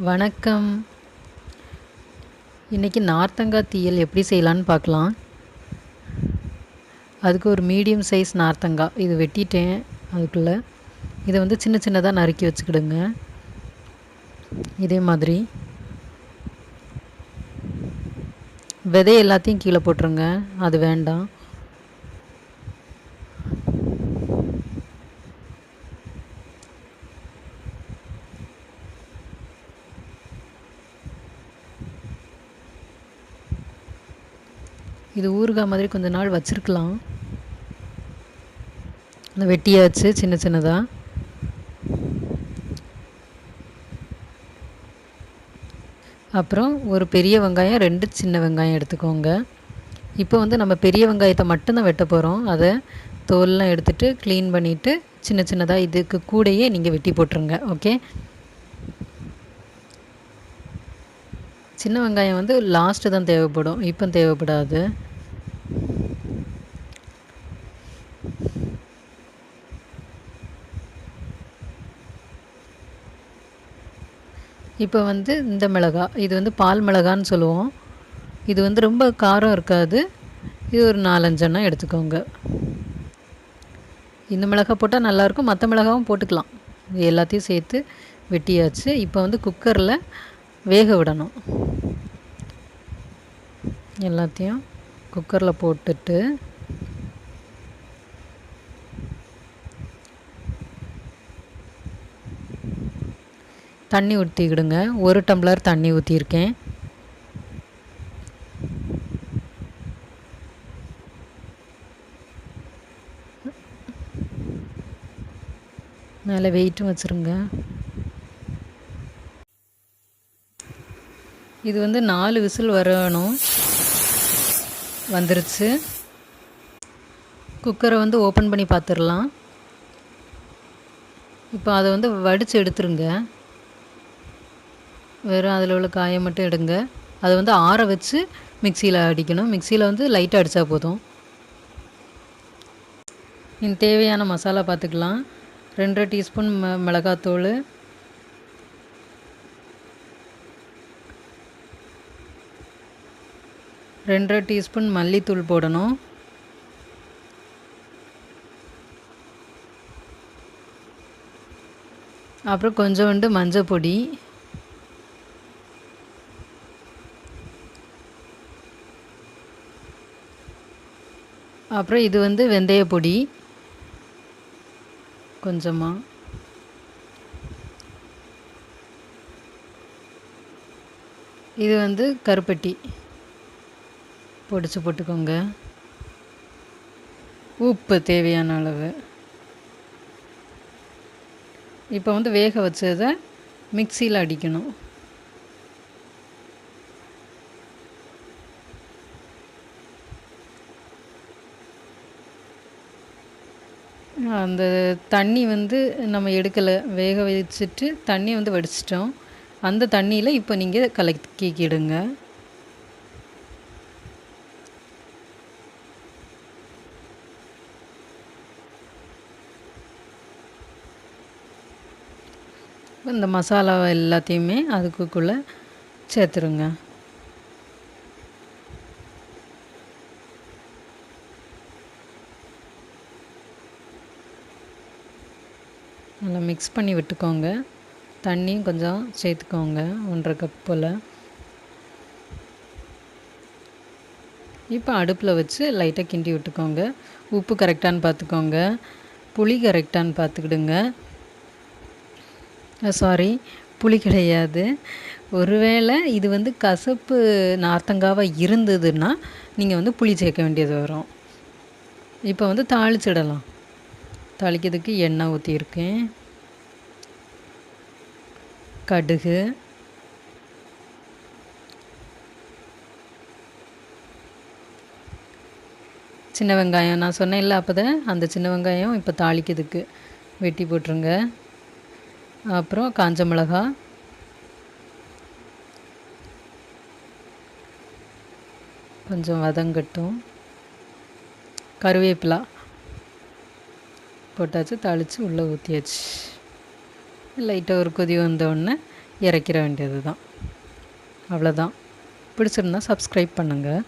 வணக்கம். இன்றைக்கி நார்த்தங்காய் தீயல் எப்படி செய்யலான்னு பார்க்கலாம். அதுக்கு ஒரு மீடியம் சைஸ் நார்த்தங்காய் இது வெட்டிட்டேன். அதுக்குள்ளே இதை வந்து சின்ன சின்னதாக நறுக்கி வச்சுக்கிடுங்க. இதே மாதிரி விதை எல்லாத்தையும் கீழே போட்டுருங்க, அது வேண்டாம். இது ஊறுகாய் மாதிரி கொஞ்ச நாள் வச்சுருக்கலாம். வெட்டியாச்சு சின்ன சின்னதாக. அப்புறம் ஒரு பெரிய வெங்காயம், 2 சின்ன வெங்காயம் எடுத்துக்கோங்க. இப்போ வந்து நம்ம பெரிய வெங்காயத்தை மட்டும்தான் வெட்ட போகிறோம். அதை தோல்லாம் எடுத்துகிட்டு க்ளீன் பண்ணிவிட்டு சின்ன சின்னதாக இதுக்கு கூடையே நீங்கள் வெட்டி போட்டுருங்க. ஓகே. சின்ன வெங்காயம் வந்து லாஸ்ட்டு தான் தேவைப்படும், இப்போ தேவைப்படாது. இப்போ வந்து இந்த மிளகாய், இது வந்து பால் மிளகான்னு சொல்லுவோம். இது வந்து ரொம்ப காரம் இருக்காது. இது ஒரு 4-5 எண்ணம் எடுத்துக்கோங்க. இந்த மிளகாய் போட்டால் நல்லாயிருக்கும், மற்ற மிளகாவும் போட்டுக்கலாம். இது எல்லாத்தையும் சேர்த்து வெட்டியாச்சு. இப்போ வந்து குக்கரில் வேக விடணும். எல்லாத்தையும் குக்கரில் போட்டுட்டு தண்ணி ஊற்றிக்கிடுங்க. 1 டம்ளர் தண்ணி ஊற்றிருக்கேன். மேலே வெயிட்டும் வச்சுருங்க. இது வந்து 4 விசில் வரணும். வந்துருச்சு. குக்கரை வந்து ஓப்பன் பண்ணி பார்த்துடலாம். இப்போ அதை வந்து வடித்து எடுத்துருங்க. வெறும் அதில் உள்ள காயை மட்டும் எடுங்க. அதை வந்து ஆற வச்சு மிக்சியில் அடிக்கணும். மிக்சியில் வந்து லைட்டாக அடித்தா போதும். தேவையான மசாலா பார்த்துக்கலாம். 2 டீஸ்பூன் மிளகாத்தூள், 2 டீஸ்பூன் மல்லித்தூள் போடணும். அப்புறம் கொஞ்சோண்டு மஞ்சள் பொடி, அப்புறம் இது வந்து வெந்தய பொடி கொஞ்சமாக, இது வந்து கருப்பட்டி பொடிச்சு போட்டுக்கோங்க. உப்பு தேவையான அளவு. இப்போ வந்து வேக வச்சதை மிக்சியில் அடிக்கணும். அந்த தண்ணி வந்து நம்ம எடுக்கலை, வேக வச்சுட்டு தண்ணி வந்து வடிச்சிட்டோம். அந்த தண்ணியில் இப்போ நீங்கள் கலக்கிக்கிடுங்க. இந்த மசாலா எல்லாத்தையுமே அதுக்குள்ளே சேர்த்துருங்க. நல்லா மிக்ஸ் பண்ணி விட்டுக்கோங்க. தண்ணியும் கொஞ்சம் சேர்த்துக்கோங்க, 1.5 கப் போல். இப்போ அடுப்பில் வச்சு லைட்டாக கிண்டி விட்டுக்கோங்க. உப்பு கரெக்டானு பார்த்துக்கோங்க. புளி கரெக்டானு பார்த்துக்கிடுங்க. சாரி, புளி கிடையாது. ஒருவேளை இது வந்து கசப்பு நார்த்தங்காவாக இருந்ததுன்னா நீங்கள் வந்து புளி சேர்க்க வேண்டியது வரும். இப்போ வந்து தாளிச்சிடலாம். தாளிக்கிறதுக்கு எண்ணெய் ஊற்றியிருக்கேன். கடுகு, சின்ன வெங்காயம் நான் சொன்னேன்ல அப்போதான், அந்த சின்ன வெங்காயம் இப்போ தாளிக்கிறதுக்கு வெட்டி போட்டுருங்க. அப்புறம் காஞ்ச மிளகா, கொஞ்சம் வதங்கட்டும். கருவேப்பிலை போட்டாச்சு, தாளித்து உள்ளே ஊற்றியாச்சு. லைட்டாக ஒரு கொதி வந்தோடனே இறக்கிற வேண்டியது தான். அவ்வளோதான். பிடிச்சிருந்தா சப்ஸ்கிரைப் பண்ணுங்கள்.